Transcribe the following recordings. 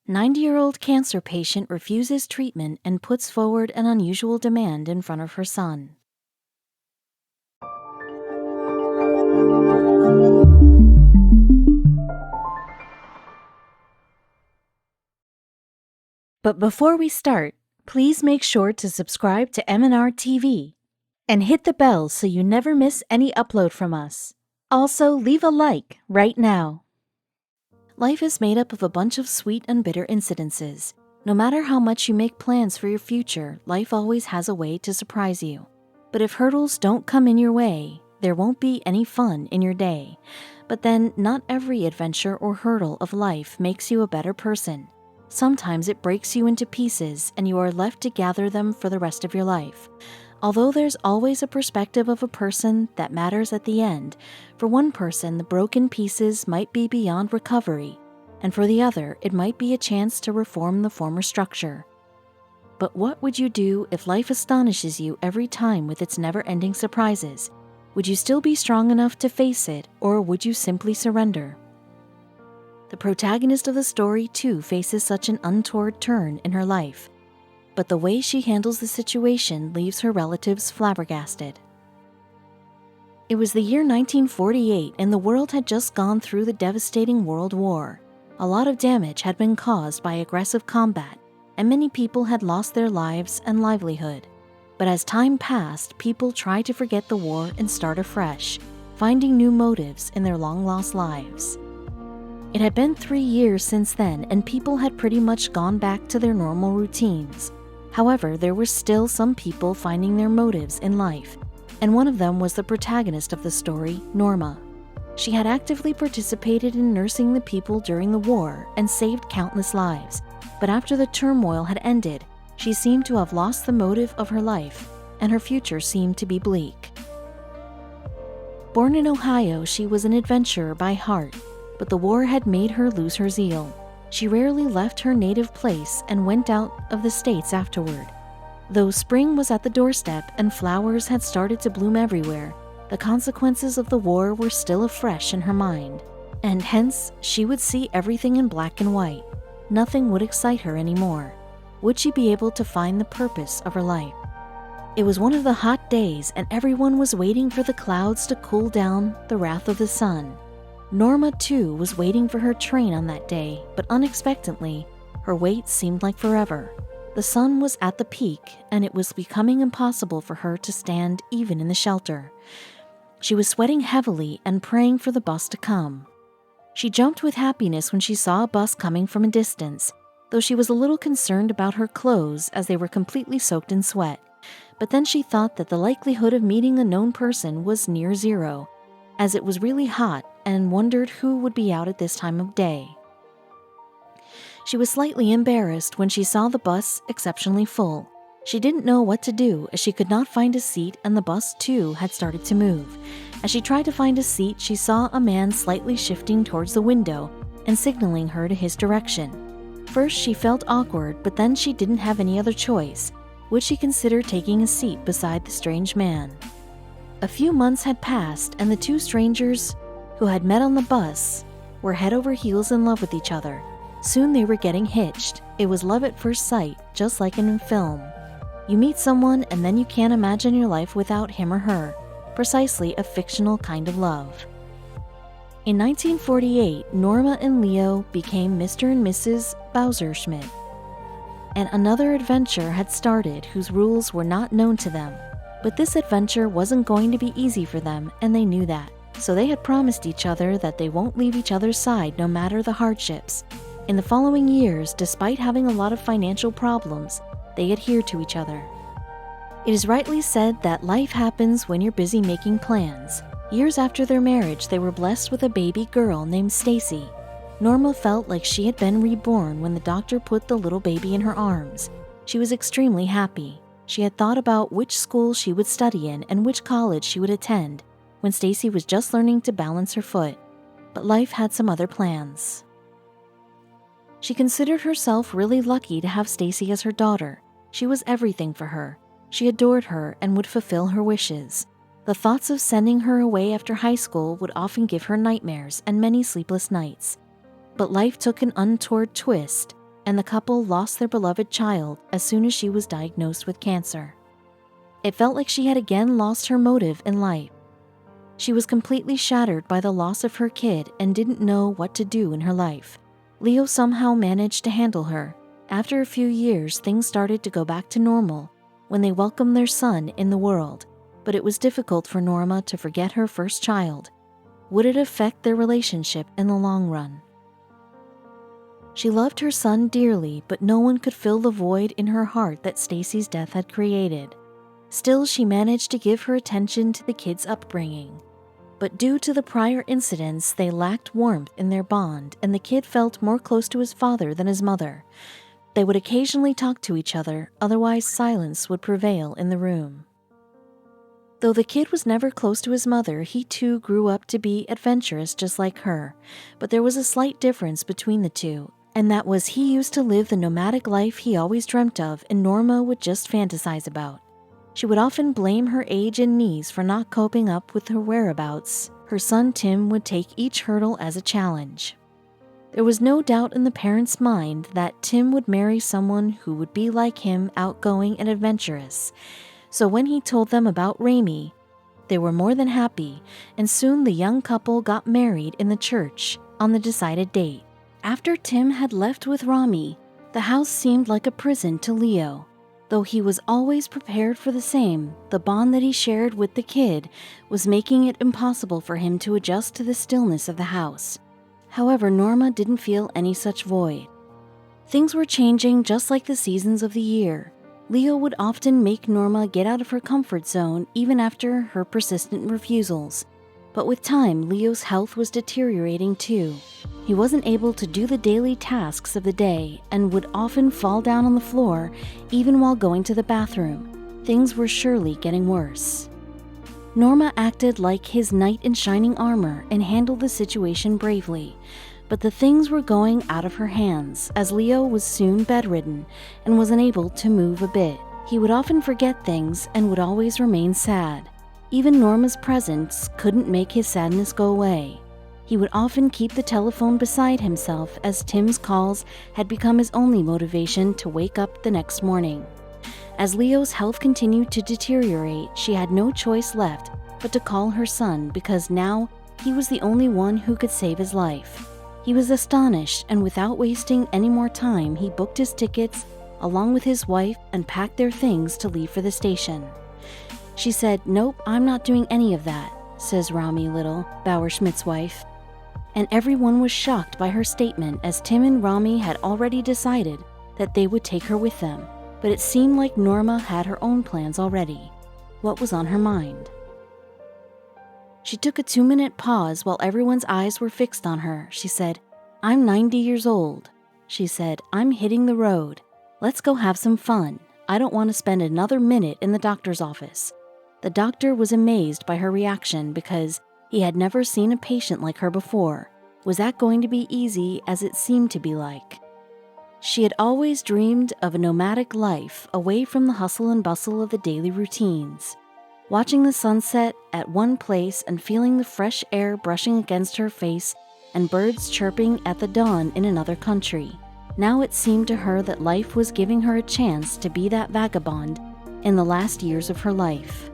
90-year-old cancer patient refuses treatment and puts forward an unusual demand in front of her son. But before we start, please make sure to subscribe to m&rtv and hit the bell so you never miss any upload from us. Also, leave a like right now. Life is made up of a bunch of sweet and bitter incidences. No matter how much you make plans for your future, life always has a way to surprise you. But if hurdles don't come in your way, there won't be any fun in your day. But then, not every adventure or hurdle of life makes you a better person. Sometimes it breaks you into pieces and you are left to gather them for the rest of your life. Although there's always a perspective of a person that matters at the end, for one person the broken pieces might be beyond recovery, and for the other it might be a chance to reform the former structure. But what would you do if life astonishes you every time with its never-ending surprises? Would you still be strong enough to face it, or would you simply surrender? The protagonist of the story too faces such an untoward turn in her life, but the way she handles the situation leaves her relatives flabbergasted. It was the year 1948 and the world had just gone through the devastating World War. A lot of damage had been caused by aggressive combat, and many people had lost their lives and livelihood. But as time passed, people tried to forget the war and start afresh, finding new motives in their long-lost lives. It had been 3 years since then, and people had pretty much gone back to their normal routines. However, there were still some people finding their motives in life, and one of them was the protagonist of the story, Norma. She had actively participated in nursing the people during the war and saved countless lives, but after the turmoil had ended, she seemed to have lost the motive of her life, and her future seemed to be bleak. Born in Ohio, she was an adventurer by heart, but the war had made her lose her zeal. She rarely left her native place and went out of the States afterward. Though spring was at the doorstep and flowers had started to bloom everywhere, the consequences of the war were still afresh in her mind, and hence she would see everything in black and white. Nothing would excite her anymore. Would she be able to find the purpose of her life? It was one of the hot days and everyone was waiting for the clouds to cool down the wrath of the sun. Norma, too, was waiting for her train on that day, but unexpectedly, her wait seemed like forever. The sun was at the peak, and it was becoming impossible for her to stand even in the shelter. She was sweating heavily and praying for the bus to come. She jumped with happiness when she saw a bus coming from a distance, though she was a little concerned about her clothes as they were completely soaked in sweat. But then she thought that the likelihood of meeting a known person was near zero, as it was really hot, and wondered who would be out at this time of day. She was slightly embarrassed when she saw the bus exceptionally full. She didn't know what to do as she could not find a seat and the bus too had started to move. As she tried to find a seat, she saw a man slightly shifting towards the window and signaling her to his direction. First she felt awkward, but then she didn't have any other choice. Would she consider taking a seat beside the strange man? A few months had passed and the two strangers who had met on the bus were head over heels in love with each other. Soon they were getting hitched. It was love at first sight, just like in a film. You meet someone and then you can't imagine your life without him or her. Precisely a fictional kind of love. In 1948, Norma and Leo became Mr. and Mrs. Bowser-Schmidt. And another adventure had started whose rules were not known to them. But this adventure wasn't going to be easy for them, and they knew that. So they had promised each other that they won't leave each other's side no matter the hardships. In the following years, despite having a lot of financial problems, they adhered to each other. It is rightly said that life happens when you're busy making plans. Years after their marriage, they were blessed with a baby girl named Stacy. Norma felt like she had been reborn when the doctor put the little baby in her arms. She was extremely happy. She had thought about which school she would study in and which college she would attend when Stacy was just learning to balance her foot. But life had some other plans. She considered herself really lucky to have Stacy as her daughter. She was everything for her. She adored her and would fulfill her wishes. The thoughts of sending her away after high school would often give her nightmares and many sleepless nights. But life took an untoward twist, and the couple lost their beloved child as soon as she was diagnosed with cancer. It felt like she had again lost her motive in life. She was completely shattered by the loss of her kid and didn't know what to do in her life. Leo somehow managed to handle her. After a few years, things started to go back to normal when they welcomed their son in the world, but it was difficult for Norma to forget her first child. Would it affect their relationship in the long run? She loved her son dearly, but no one could fill the void in her heart that Stacy's death had created. Still, she managed to give her attention to the kids' upbringing. But due to the prior incidents, they lacked warmth in their bond, and the kid felt more close to his father than his mother. They would occasionally talk to each other, otherwise silence would prevail in the room. Though the kid was never close to his mother, he too grew up to be adventurous just like her. But there was a slight difference between the two, and that was he used to live the nomadic life he always dreamt of, and Norma would just fantasize about. She would often blame her age and knees for not coping up with her whereabouts. Her son Tim would take each hurdle as a challenge. There was no doubt in the parents' mind that Tim would marry someone who would be like him, outgoing and adventurous. So when he told them about Rami, they were more than happy, and soon the young couple got married in the church on the decided date. After Tim had left with Rami, the house seemed like a prison to Leo. Though he was always prepared for the same, the bond that he shared with the kid was making it impossible for him to adjust to the stillness of the house. However, Norma didn't feel any such void. Things were changing just like the seasons of the year. Leo would often make Norma get out of her comfort zone even after her persistent refusals. But with time, Leo's health was deteriorating too. He wasn't able to do the daily tasks of the day and would often fall down on the floor even while going to the bathroom. Things were surely getting worse. Norma acted like his knight in shining armor and handled the situation bravely. But the things were going out of her hands as Leo was soon bedridden and was unable to move a bit. He would often forget things and would always remain sad. Even Norma's presence couldn't make his sadness go away. He would often keep the telephone beside himself as Tim's calls had become his only motivation to wake up the next morning. As Leo's health continued to deteriorate, she had no choice left but to call her son because now he was the only one who could save his life. He was astonished, and without wasting any more time, he booked his tickets along with his wife and packed their things to leave for the station. She said, "Nope, I'm not doing any of that," says Rami Little, Bauer-Schmidt's wife. And everyone was shocked by her statement as Tim and Rami had already decided that they would take her with them. But it seemed like Norma had her own plans already. What was on her mind? She took a 2-minute pause while everyone's eyes were fixed on her. She said, "I'm 90 years old." She said, "I'm hitting the road. Let's go have some fun. I don't want to spend another minute in the doctor's office." The doctor was amazed by her reaction because he had never seen a patient like her before. Was that going to be easy as it seemed to be like? She had always dreamed of a nomadic life away from the hustle and bustle of the daily routines. Watching the sunset at one place and feeling the fresh air brushing against her face and birds chirping at the dawn in another country. Now it seemed to her that life was giving her a chance to be that vagabond in the last years of her life.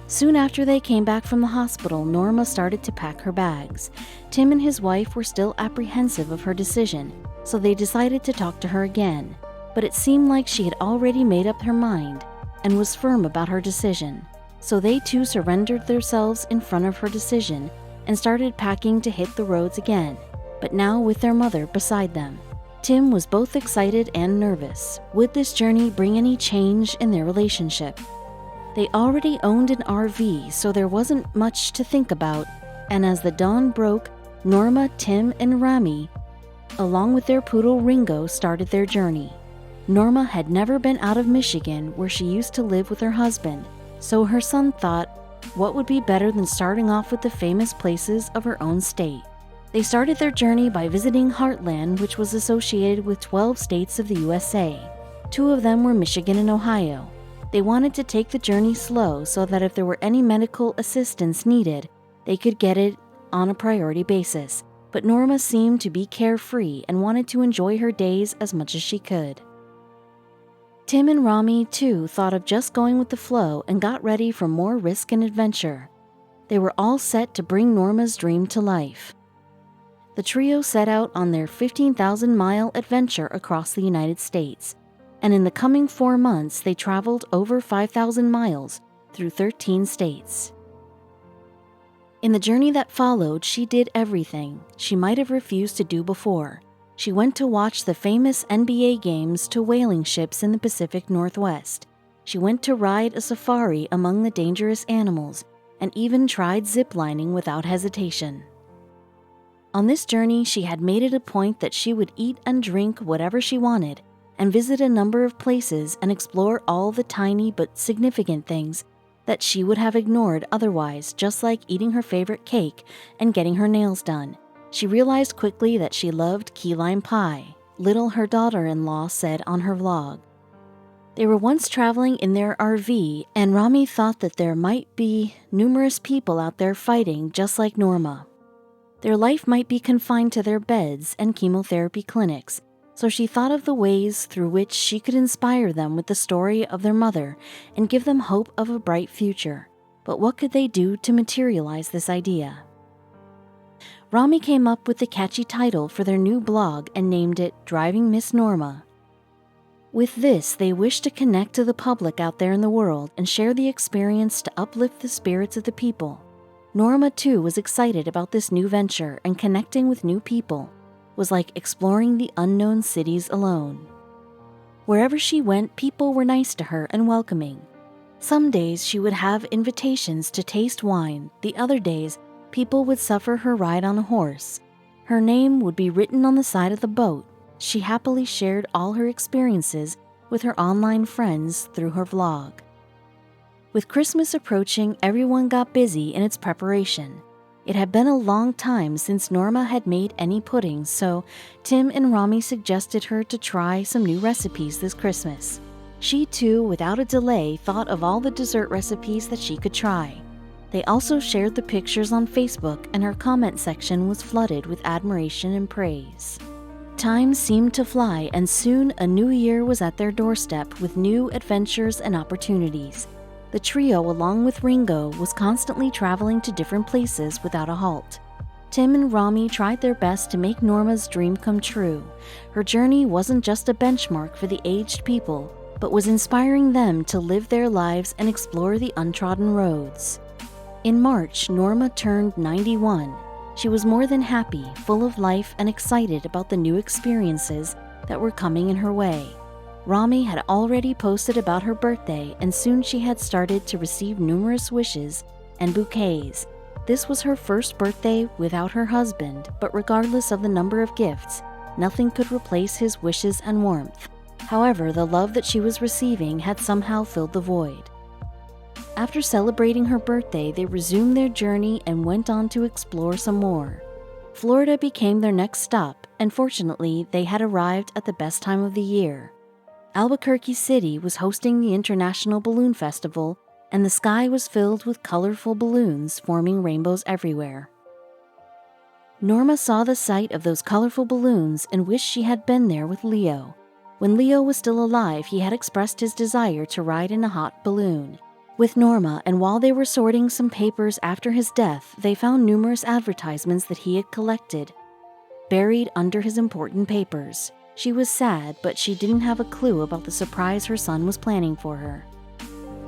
Soon after they came back from the hospital, Norma started to pack her bags. Tim and his wife were still apprehensive of her decision, so they decided to talk to her again. But it seemed like she had already made up her mind and was firm about her decision. So they too surrendered themselves in front of her decision and started packing to hit the roads again, but now with their mother beside them. Tim was both excited and nervous. Would this journey bring any change in their relationship? They already owned an RV, so there wasn't much to think about, and as the dawn broke, Norma, Tim, and Rami, along with their poodle Ringo, started their journey. Norma had never been out of Michigan, where she used to live with her husband, so her son thought, what would be better than starting off with the famous places of her own state? They started their journey by visiting Heartland, which was associated with 12 states of the USA. 2 of them were Michigan and Ohio. They wanted to take the journey slow so that if there were any medical assistance needed, they could get it on a priority basis. but Norma seemed to be carefree and wanted to enjoy her days as much as she could. Tim and Rami, too, thought of just going with the flow and got ready for more risk and adventure. They were all set to bring Norma's dream to life. The trio set out on their 15,000-mile adventure across the United States, and in the coming 4 months they traveled over 5,000 miles through 13 states. In the journey that followed, she did everything she might have refused to do before. She went to watch the famous NBA games to whaling ships in the Pacific Northwest. She went to ride a safari among the dangerous animals, and even tried ziplining without hesitation. On this journey, she had made it a point that she would eat and drink whatever she wanted, and visit a number of places and explore all the tiny but significant things that she would have ignored otherwise, just like eating her favorite cake and getting her nails done. She realized quickly that she loved key lime pie, Little, her daughter-in-law, said on her vlog. They were once traveling in their RV, and Rami thought that there might be numerous people out there fighting just like Norma. Their life might be confined to their beds and chemotherapy clinics, so she thought of the ways through which she could inspire them with the story of their mother and give them hope of a bright future. But what could they do to materialize this idea? Rami came up with the catchy title for their new blog and named it Driving Miss Norma. With this, they wished to connect to the public out there in the world and share the experience to uplift the spirits of the people. Norma, too, was excited about this new venture, and connecting with new people was like exploring the unknown cities alone. Wherever she went, people were nice to her and welcoming. Some days she would have invitations to taste wine, the other days people would suffer her ride on a horse. Her name would be written on the side of the boat. She happily shared all her experiences with her online friends through her vlog. With Christmas approaching, everyone got busy in its preparation. It had been a long time since Norma had made any puddings, so Tim and Rami suggested her to try some new recipes this Christmas. She too, without a delay, thought of all the dessert recipes that she could try. They also shared the pictures on Facebook, and her comment section was flooded with admiration and praise. Time seemed to fly, and soon a new year was at their doorstep with new adventures and opportunities. The trio, along with Ringo, was constantly traveling to different places without a halt. Tim and Rami tried their best to make Norma's dream come true. Her journey wasn't just a benchmark for the aged people, but was inspiring them to live their lives and explore the untrodden roads. In March, Norma turned 91. She was more than happy, full of life, and excited about the new experiences that were coming in her way. Rami had already posted about her birthday, and soon she had started to receive numerous wishes and bouquets. This was her first birthday without her husband, but regardless of the number of gifts, nothing could replace his wishes and warmth. However, the love that she was receiving had somehow filled the void. After celebrating her birthday, they resumed their journey and went on to explore some more. Florida became their next stop, and fortunately, they had arrived at the best time of the year. Albuquerque City was hosting the International Balloon Festival, and the sky was filled with colorful balloons forming rainbows everywhere. Norma saw the sight of those colorful balloons and wished she had been there with Leo. When Leo was still alive, he had expressed his desire to ride in a hot balloon with Norma, and while they were sorting some papers after his death, they found numerous advertisements that he had collected buried under his important papers. She was sad, but she didn't have a clue about the surprise her son was planning for her.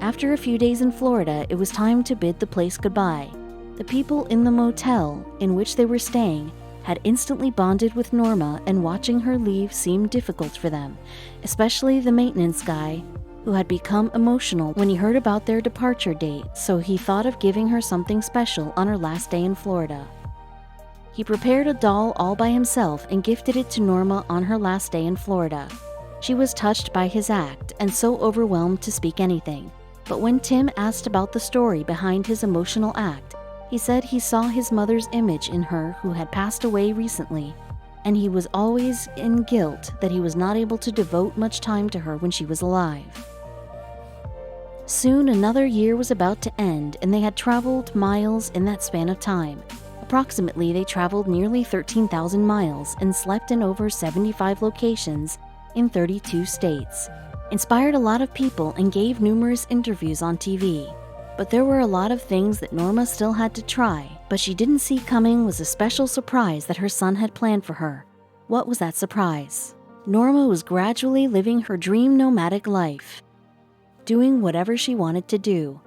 After a few days in Florida, it was time to bid the place goodbye. The people in the motel in which they were staying had instantly bonded with Norma, and watching her leave seemed difficult for them, especially the maintenance guy, who had become emotional when he heard about their departure date, so he thought of giving her something special on her last day in Florida. He prepared a doll all by himself and gifted it to Norma on her last day in Florida. She was touched by his act and so overwhelmed to speak anything. But when Tim asked about the story behind his emotional act, he said he saw his mother's image in her, who had passed away recently, and he was always in guilt that he was not able to devote much time to her when she was alive. Soon another year was about to end, and they had traveled miles in that span of time. A Approximately, they traveled nearly 13,000 miles and slept in over 75 locations in 32 states, inspired a lot of people, and gave numerous interviews on TV. But there were a lot of things that Norma still had to try, but she didn't see coming was a special surprise that her son had planned for her. What was that surprise? Norma was gradually living her dream nomadic life, doing whatever she wanted to do.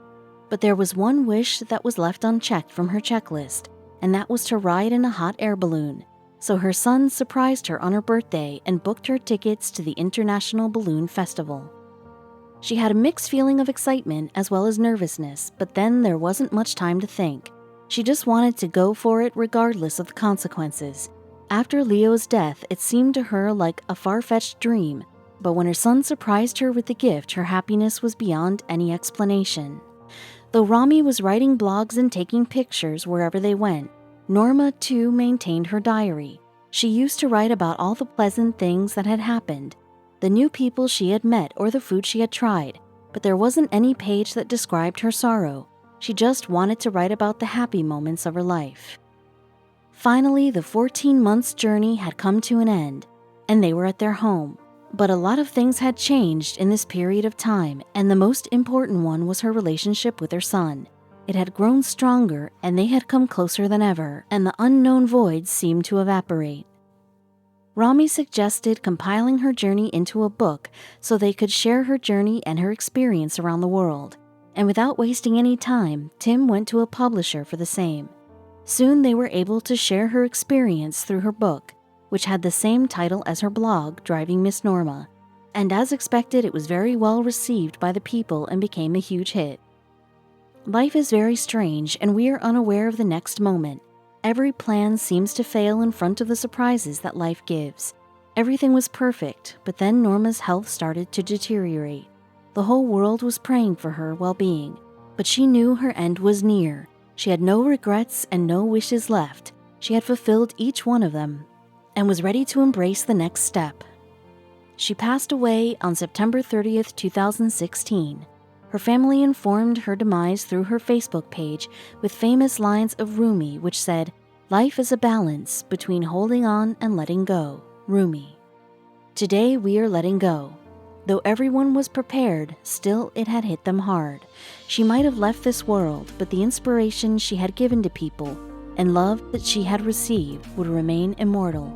But there was one wish that was left unchecked from her checklist, and that was to ride in a hot air balloon. So her son surprised her on her birthday and booked her tickets to the International Balloon Festival. She had a mixed feeling of excitement as well as nervousness, but then there wasn't much time to think. She just wanted to go for it regardless of the consequences. After Leo's death, it seemed to her like a far-fetched dream, but when her son surprised her with the gift, her happiness was beyond any explanation. Though Rami was writing blogs and taking pictures wherever they went, Norma too maintained her diary. She used to write about all the pleasant things that had happened, the new people she had met or the food she had tried, but there wasn't any page that described her sorrow. She just wanted to write about the happy moments of her life. Finally, the 14 months journey had come to an end, and they were at their home. But a lot of things had changed in this period of time, and the most important one was her relationship with her son. It had grown stronger, and they had come closer than ever, and the unknown void seemed to evaporate. Rami suggested compiling her journey into a book so they could share her journey and her experience around the world. And without wasting any time, Tim went to a publisher for the same. Soon they were able to share her experience through her book, which had the same title as her blog, Driving Miss Norma. And as expected, it was very well received by the people and became a huge hit. Life is very strange, and we are unaware of the next moment. Every plan seems to fail in front of the surprises that life gives. Everything was perfect, but then Norma's health started to deteriorate. The whole world was praying for her well-being, but she knew her end was near. She had no regrets and no wishes left. She had fulfilled each one of them and was ready to embrace the next step. She passed away on September 30th, 2016. Her family informed her demise through her Facebook page with famous lines of Rumi, which said, "Life is a balance between holding on and letting go." Rumi. Today we are letting go. Though everyone was prepared, still it had hit them hard. She might have left this world, but the inspiration she had given to people and love that she had received would remain immortal.